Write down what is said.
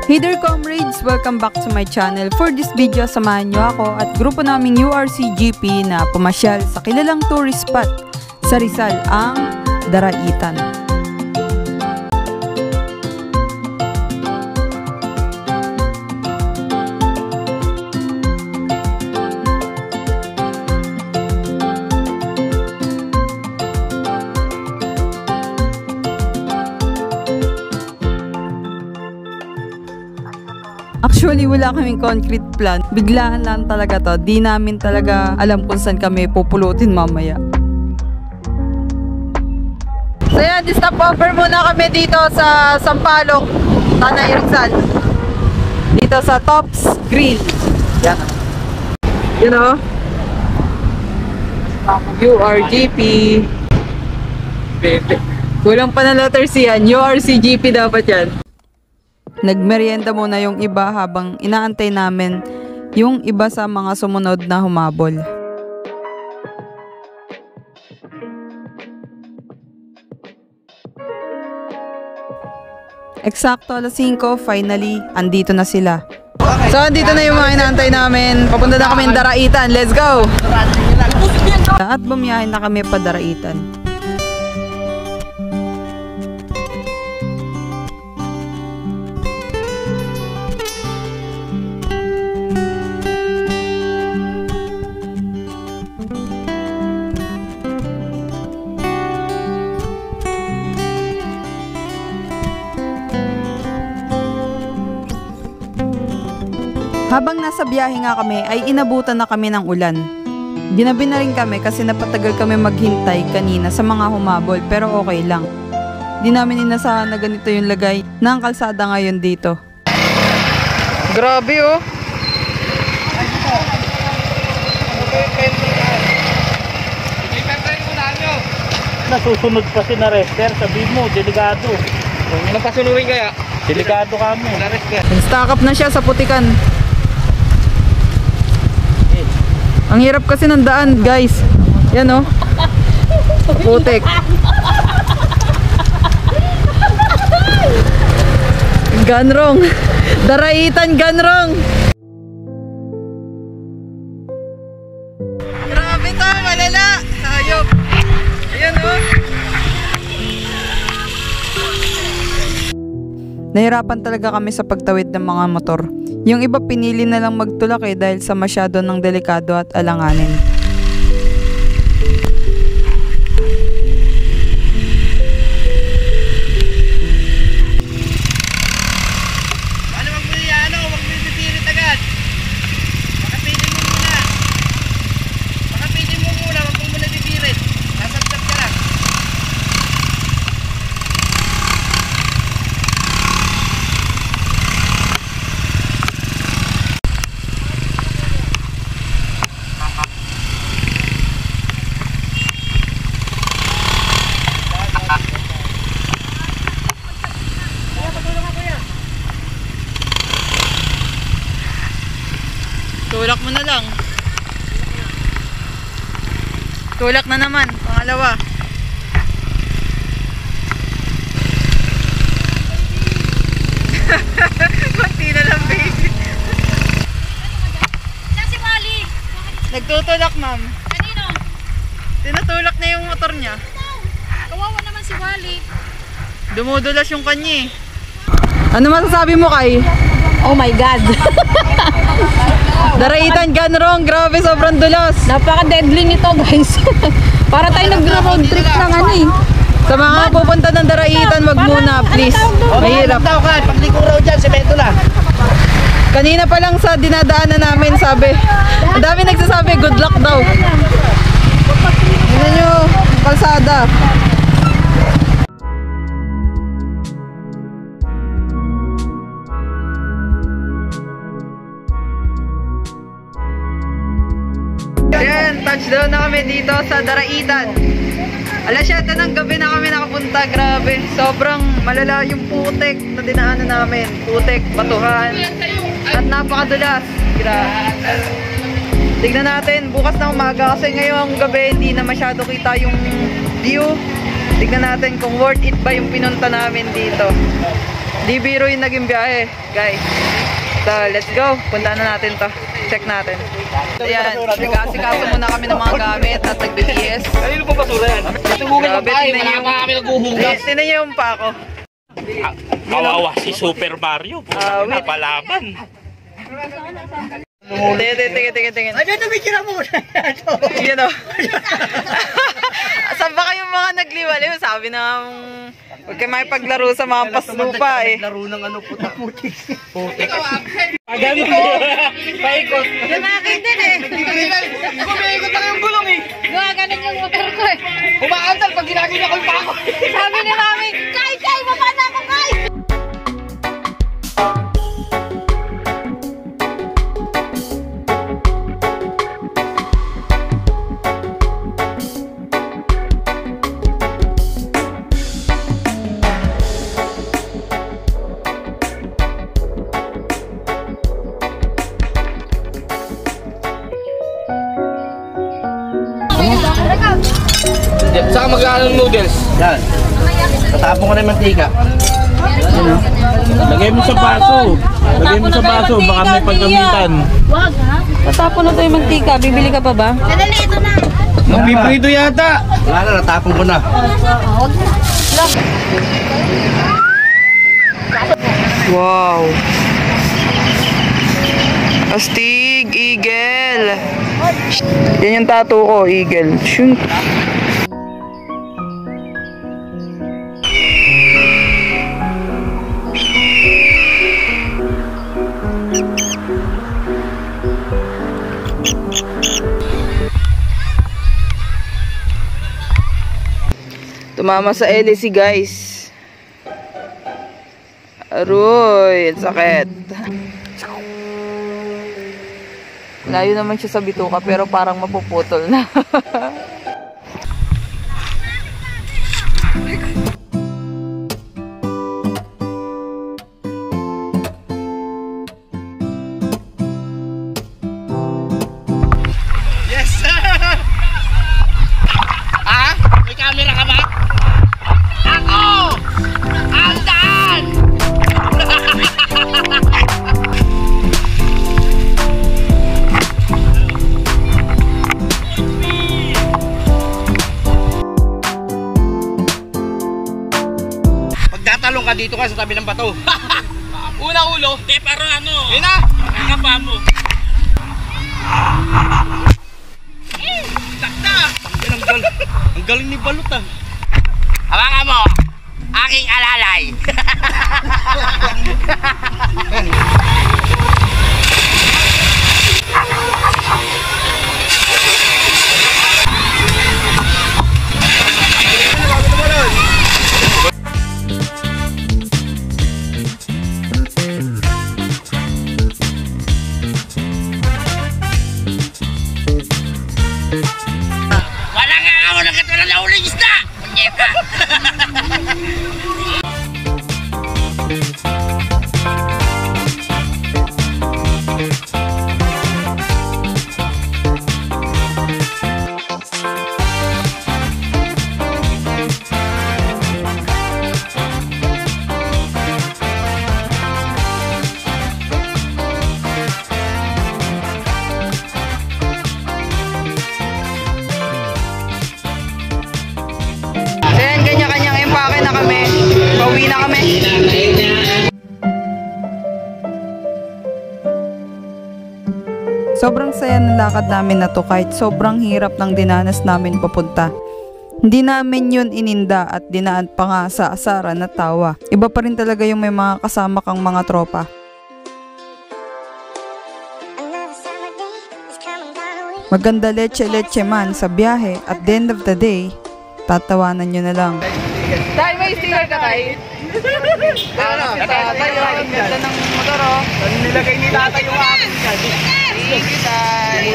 Hey there comrades! Welcome back to my channel. For this video, samahan nyo ako at grupo naming URCGP na pumasyal sa kilalang tourist spot sa Rizal, ang Daraitan. Actually, wala kaming concrete plan. Biglaan lang talaga to. Di namin talaga alam kung saan kami pupulutin mamaya. So yan, stop over muna kami dito sa Sampaloc, Tanay Rizal. Dito sa Tops Grill. Yan. You know? URGP. Kulang pa na letter C yan. URCGP dapat yan. Nagmerienda muna yung iba habang inaantay namin yung iba sa mga sumunod na humabol. Eksakto alas 5, finally, andito na sila. So, andito na yung mga inaantay namin. Papunta na kami Daraitan. Let's go! At bumiyahin na kami pa Daraitan. Habang nasa biyahe nga kami ay inabutan na kami ng ulan. Ginabi na rin kami kasi napatagal kami maghintay kanina sa mga humabol, pero okay lang. Di namin inasahan na ganito yung lagay ng kalsada ngayon dito. Grabe oh! Nasusunod pa si Narester, sabi mo, delikado. Anong pasunurin kaya? Delikado ka mo. Stack up na siya sa putikan. Ang hirap kasi ng daan, guys. Yan oh. Putik. Ganrong. Daraitan ganrong. Grabe to, malala. Hayop. Ayan oh. Nahirapan talaga kami sa pagtawid ng mga motor. Yung iba pinili na lang magtulak dahil sa masyado ng delikado at alanganin. Ano wag mo yan, wag mo bitirit agad. Pakapitin mo muna. Pakapitin mo muna, wag mo muna bitirit. Nasabsab ka lang. Tulak mo na lang. Tulak na naman, pangalawa. Kunti na lang, baby. Saan si Wally? Nagtutulak, ma'am. Kanino? Tinutulak na yung motor niya. Kawawa naman si Wally. Dumudulas yung kanya eh. Ano masasabi mo, Kai? Oh my God. Daraitan ganrong, grabe, sobrang dulas. Napaka-deadly nito, guys. Para tayo nag-road trip ng ano eh. Sa mga pupunta ng Daraitan, wag muna, please. Mahirap. Pagliko raw dyan, semento lang. Kanina pa lang sa dinadaanan namin, sabi. Ang dami nagsasabi, good luck daw. Tingnan nyo, kalsada. Ayan, touchdown na kami dito sa Daraitan. Alas 7 ng gabi na kami nakapunta, grabe. Sobrang malala yung putik na dinaanan namin. Putik, batuhan, at napakadulas. Grabe. Tignan natin bukas na umaga kasi ngayong gabi hindi na masyado kita yung view. Tignan natin kung worth it ba yung pinunta namin dito. Di biro yung naging biyahe, guys. So, let's go. Punta na natin to. Check natin. Ayan, nag-asikaso muna kami ng mga gamit at nag-BBS. Kanino pa basura yan? Grabe, tinan niyo yung pako. Kawawa si Super Mario. Napalaban. Tingin. Ano ito, may kira muna? Yun o. Saan ba kayong mga nagliwaliw? Sabi ng huwag kayo makipaglaro sa mga paslupa eh. Laro ng ano, putik. Pagano? Paikot. Yan akin din eh. Kumiikot na yung gulong eh. Gumaganon yung motor ko eh. Umaandal pag ginagin ako yung pako. Sabi ni Mami, Kay, baba na ako, Kay! Saan mag-aaral ng noodles? Yan. Tatapon ko na yung mantika. Lagay mo sa baso. Lagay mo sa baso. Baka may paggamitan. Wag ha? Tatapon na tayo magtika. Bibili ka pa ba? Sadali, ito na. Magpiprito yata. Wala na, natapon ko na. Wow. Astig, eagle. Yan yung tattoo ko, eagle. Shunk. Tumama sa LC guys. Aroy, sakit. Layo naman siya sa bituka pero parang mapuputol na. Yes! Ah? May camera ka ba? Ako! Andan! Pagtatalong ka dito ka sa tabi ng bato. Una ulo. Parang ano? Ayun na! Kakapa mo. Sakta! Ang galing ni Balot ah. Hawakan mo! Aking alalay! Wala nga ako nagkatwala na uling isda! Punyeta! Ayan, kanya-kanyang empake na kami. Pauwi na kami. Sobrang saya ng lakad namin na to kahit sobrang hirap ng dinanas namin papunta. Hindi namin yun ininda at dinaan pa nga sa asaran na tawa. Iba pa rin talaga yung may mga kasama kang mga tropa. Maganda leche-leche man sa biyahe at the end of the day, tatawanan nyo na lang. Dahil may sticker ka tayo. Si tatay, ang ganda ng motor oh. Nilagay ni tatay yung akin. Thank you, tay.